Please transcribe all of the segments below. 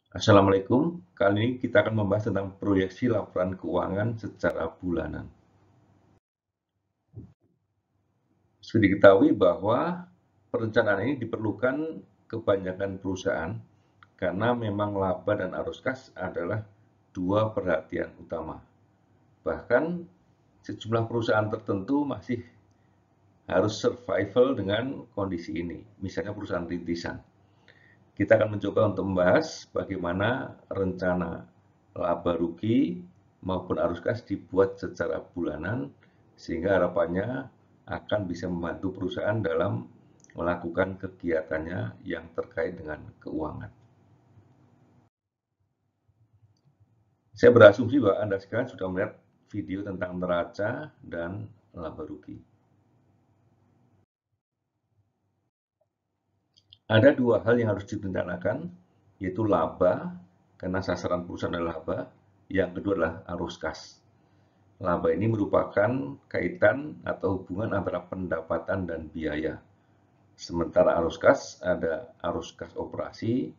Assalamualaikum. Kali ini kita akan membahas tentang proyeksi laporan keuangan secara bulanan. Sudah diketahui bahwa perencanaan ini diperlukan kebanyakan perusahaan karena memang laba dan arus kas adalah dua perhatian utama. Bahkan sejumlah perusahaan tertentu masih harus survival dengan kondisi ini, misalnya perusahaan rintisan. Kita akan mencoba untuk membahas bagaimana rencana laba rugi maupun arus kas dibuat secara bulanan sehingga harapannya akan bisa membantu perusahaan dalam melakukan kegiatannya yang terkait dengan keuangan. Saya berasumsi bahwa Anda sekarang sudah melihat video tentang neraca dan laba rugi. Ada dua hal yang harus direncanakan, yaitu laba, karena sasaran perusahaan adalah laba. Yang kedua adalah arus kas. Laba ini merupakan kaitan atau hubungan antara pendapatan dan biaya. Sementara arus kas ada arus kas operasi,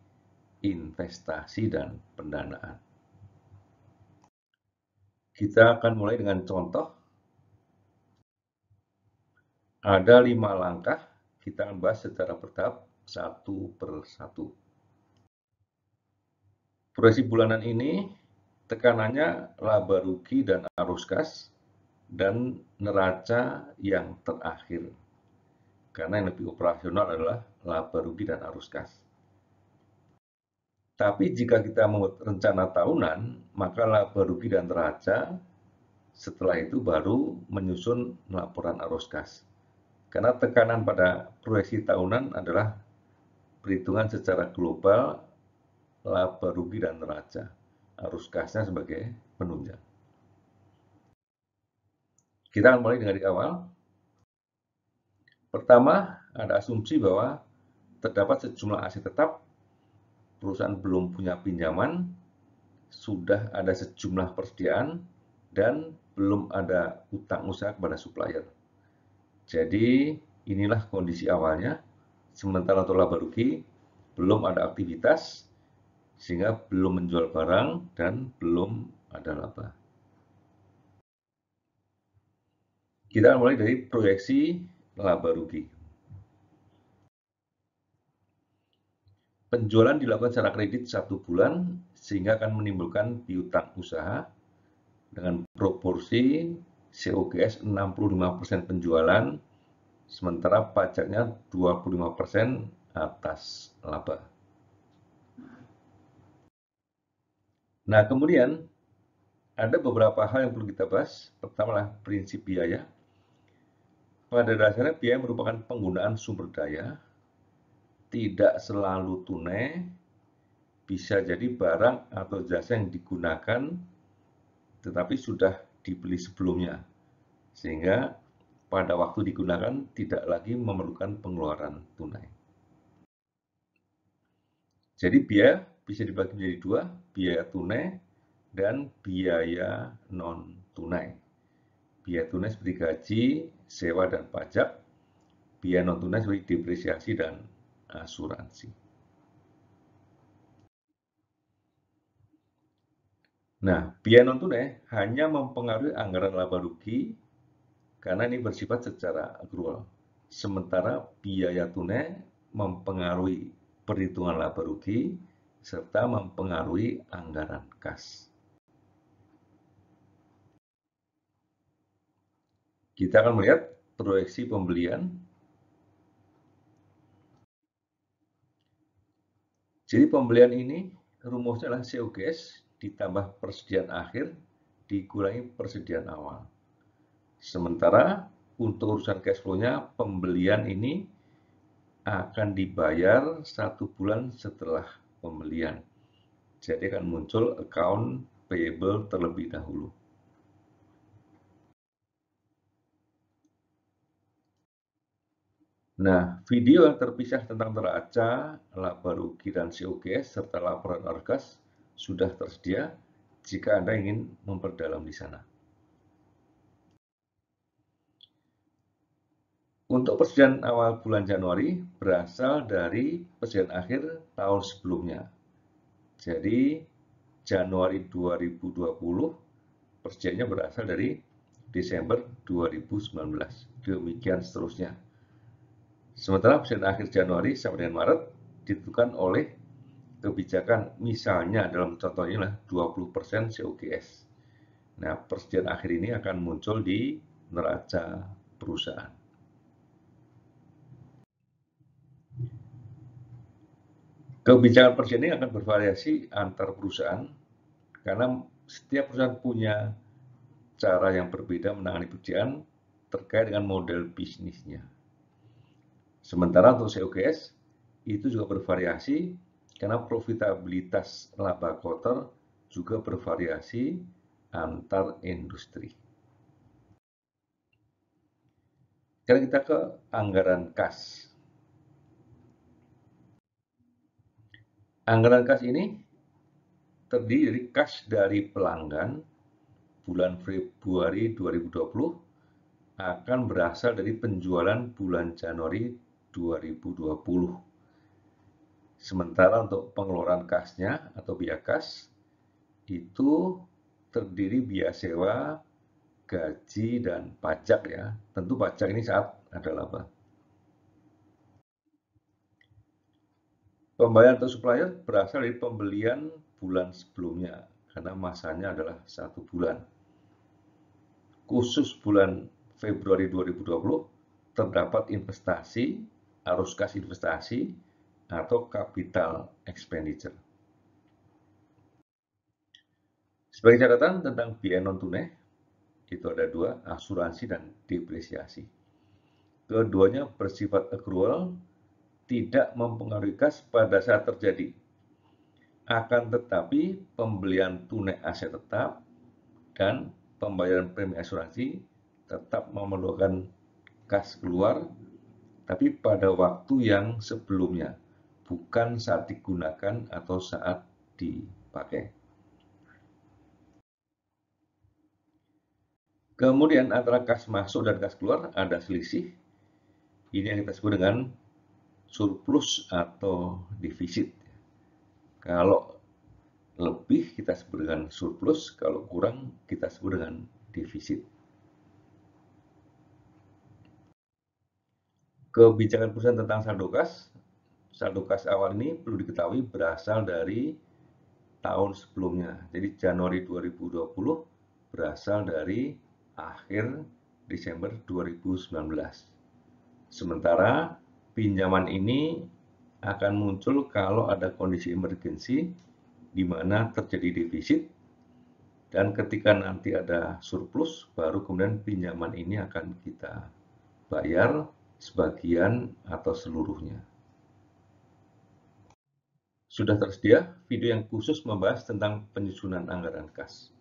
investasi, dan pendanaan. Kita akan mulai dengan contoh. Ada 5 langkah, kita akan bahas secara bertahap satu per satu. Proyeksi bulanan ini tekanannya laba rugi dan arus kas dan neraca yang terakhir. Karena yang lebih operasional adalah laba rugi dan arus kas. Tapi jika kita membuat rencana tahunan, maka laba rugi dan neraca setelah itu baru menyusun laporan arus kas. Karena tekanan pada proyeksi tahunan adalah perhitungan secara global laba rugi dan neraca. Arus kasnya sebagai penunjang. Kita akan mulai dari awal. Pertama, ada asumsi bahwa terdapat sejumlah aset tetap, perusahaan belum punya pinjaman, sudah ada sejumlah persediaan, dan belum ada utang usaha kepada supplier. Jadi inilah kondisi awalnya. Sementara untuk laba rugi, belum ada aktivitas, sehingga belum menjual barang dan belum ada laba. Kita mulai dari proyeksi laba rugi. Penjualan dilakukan secara kredit 1 bulan, sehingga akan menimbulkan piutang usaha dengan proporsi COGS 65% penjualan, sementara pajaknya 25% atas laba. Nah, kemudian ada beberapa hal yang perlu kita bahas. Pertama adalah prinsip biaya. Pada dasarnya biaya merupakan penggunaan sumber daya, tidak selalu tunai, bisa jadi barang atau jasa yang digunakan tetapi sudah dibeli sebelumnya, sehingga pada waktu digunakan tidak lagi memerlukan pengeluaran tunai. Jadi biaya bisa dibagi menjadi dua, biaya tunai dan biaya non-tunai. Biaya tunai seperti gaji, sewa, dan pajak. Biaya non-tunai seperti depresiasi dan asuransi. Nah, biaya non-tunai hanya mempengaruhi anggaran laba rugi karena ini bersifat secara akrual. Sementara biaya tunai mempengaruhi perhitungan laba rugi serta mempengaruhi anggaran kas. Kita akan melihat proyeksi pembelian. Jadi pembelian ini rumusnya adalah COGS ditambah persediaan akhir dikurangi persediaan awal. Sementara untuk urusan cash flow-nya, pembelian ini akan dibayar 1 bulan setelah pembelian. Jadi akan muncul account payable terlebih dahulu. Nah, video yang terpisah tentang neraca, laba rugi, dan COGS serta laporan arus kas sudah tersedia jika Anda ingin memperdalam di sana. Untuk persediaan awal bulan Januari berasal dari persediaan akhir tahun sebelumnya. Jadi Januari 2020 perjanjiannya berasal dari Desember 2019. Demikian seterusnya. Sementara perjanjian akhir Januari sampai dengan Maret ditentukan oleh kebijakan, misalnya dalam contoh ini lah 20% COGS. Nah, perjanjian akhir ini akan muncul di neraca perusahaan. Kebijakan perjanjian ini akan bervariasi antar perusahaan karena setiap perusahaan punya cara yang berbeda menangani pekerjaan terkait dengan model bisnisnya. Sementara untuk COGS itu juga bervariasi karena profitabilitas laba quarter juga bervariasi antar industri. Sekarang kita ke anggaran kas. Anggaran kas ini terdiri dari kas dari pelanggan bulan Februari 2020 akan berasal dari penjualan bulan Januari 2020. Sementara untuk pengeluaran kasnya atau biaya kas itu terdiri biaya sewa, gaji, dan pajak ya. Tentu pajak ini saat ada laba. Pembayaran untuk supplier berasal dari pembelian bulan sebelumnya karena masanya adalah 1 bulan. Khusus bulan Februari 2020 terdapat investasi, arus kas investasi, atau capital expenditure. Sebagai catatan tentang biaya non-tunai, itu ada dua, asuransi dan depresiasi. Keduanya bersifat accrual, tidak mempengaruhi kas pada saat terjadi. Akan tetapi pembelian tunai aset tetap dan pembayaran premi asuransi tetap memerlukan kas keluar, tapi pada waktu yang sebelumnya, bukan saat digunakan atau saat dipakai. Kemudian antara kas masuk dan kas keluar ada selisih. Ini yang kita sebut dengan surplus atau defisit. Kalau lebih kita sebut dengan surplus, kalau kurang kita sebut dengan defisit. Kebijakan perusahaan tentang saldo kas awal ini perlu diketahui berasal dari tahun sebelumnya. Jadi Januari 2020 berasal dari akhir Desember 2019. Sementara pinjaman ini akan muncul kalau ada kondisi emergensi di mana terjadi defisit, dan ketika nanti ada surplus baru kemudian pinjaman ini akan kita bayar sebagian atau seluruhnya. Sudah tersedia video yang khusus membahas tentang penyusunan anggaran kas.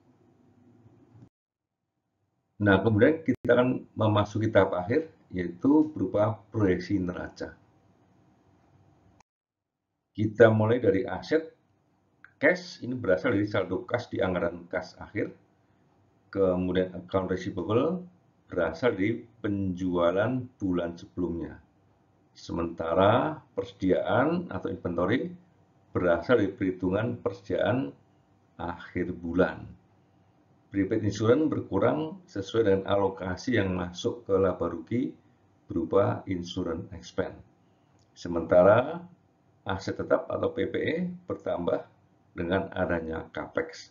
Nah, kemudian kita akan memasuki tahap akhir, yaitu berupa proyeksi neraca. Kita mulai dari aset. Cash ini berasal dari saldo kas di anggaran kas akhir. Kemudian account receivable berasal dari penjualan bulan sebelumnya. Sementara persediaan atau inventory berasal dari perhitungan persediaan akhir bulan. Prepaid insurance berkurang sesuai dengan alokasi yang masuk ke laba rugi berupa insurance expense. Sementara aset tetap atau PPE bertambah dengan adanya capex.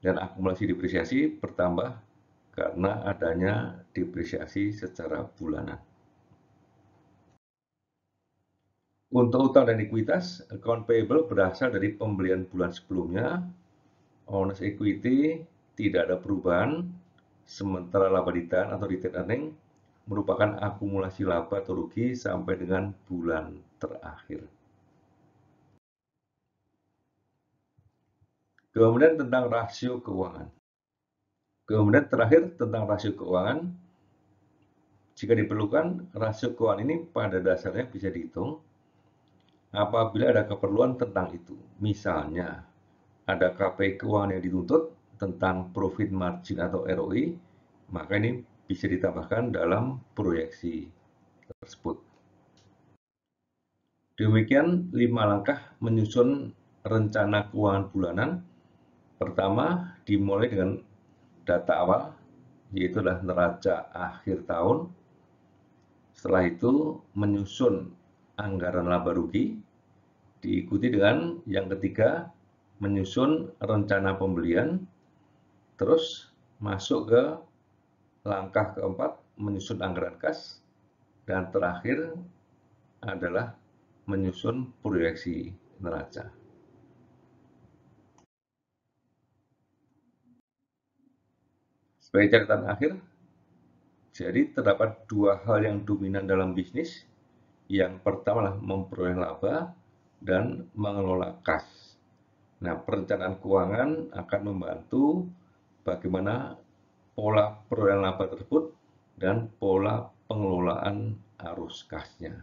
Dan akumulasi depresiasi bertambah karena adanya depresiasi secara bulanan. Untuk utang dan likuiditas, account payable berasal dari pembelian bulan sebelumnya. Owner's equity tidak ada perubahan, sementara laba ditahan atau retained earning merupakan akumulasi laba atau rugi sampai dengan bulan terakhir. Kemudian tentang rasio keuangan. Kemudian terakhir tentang rasio keuangan. Jika diperlukan, rasio keuangan ini pada dasarnya bisa dihitung apabila ada keperluan tentang itu. Misalnya, ada KPI keuangan yang dituntut tentang profit margin atau ROI, maka ini bisa ditambahkan dalam proyeksi tersebut. Demikian 5 langkah menyusun rencana keuangan bulanan. Pertama, dimulai dengan data awal, yaitu adalah neraca akhir tahun. Setelah itu, menyusun anggaran laba rugi. Diikuti dengan yang ketiga, menyusun rencana pembelian. Terus masuk ke langkah keempat, menyusun anggaran kas. Dan terakhir adalah menyusun proyeksi neraca. Sebagai catatan akhir, jadi terdapat dua hal yang dominan dalam bisnis. Yang pertama adalah memperoleh laba dan mengelola kas. Nah, perencanaan keuangan akan membantu bagaimana pola perolehan laba tersebut dan pola pengelolaan arus kasnya.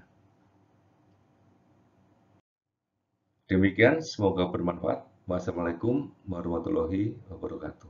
Demikian, semoga bermanfaat. Wassalamualaikum warahmatullahi wabarakatuh.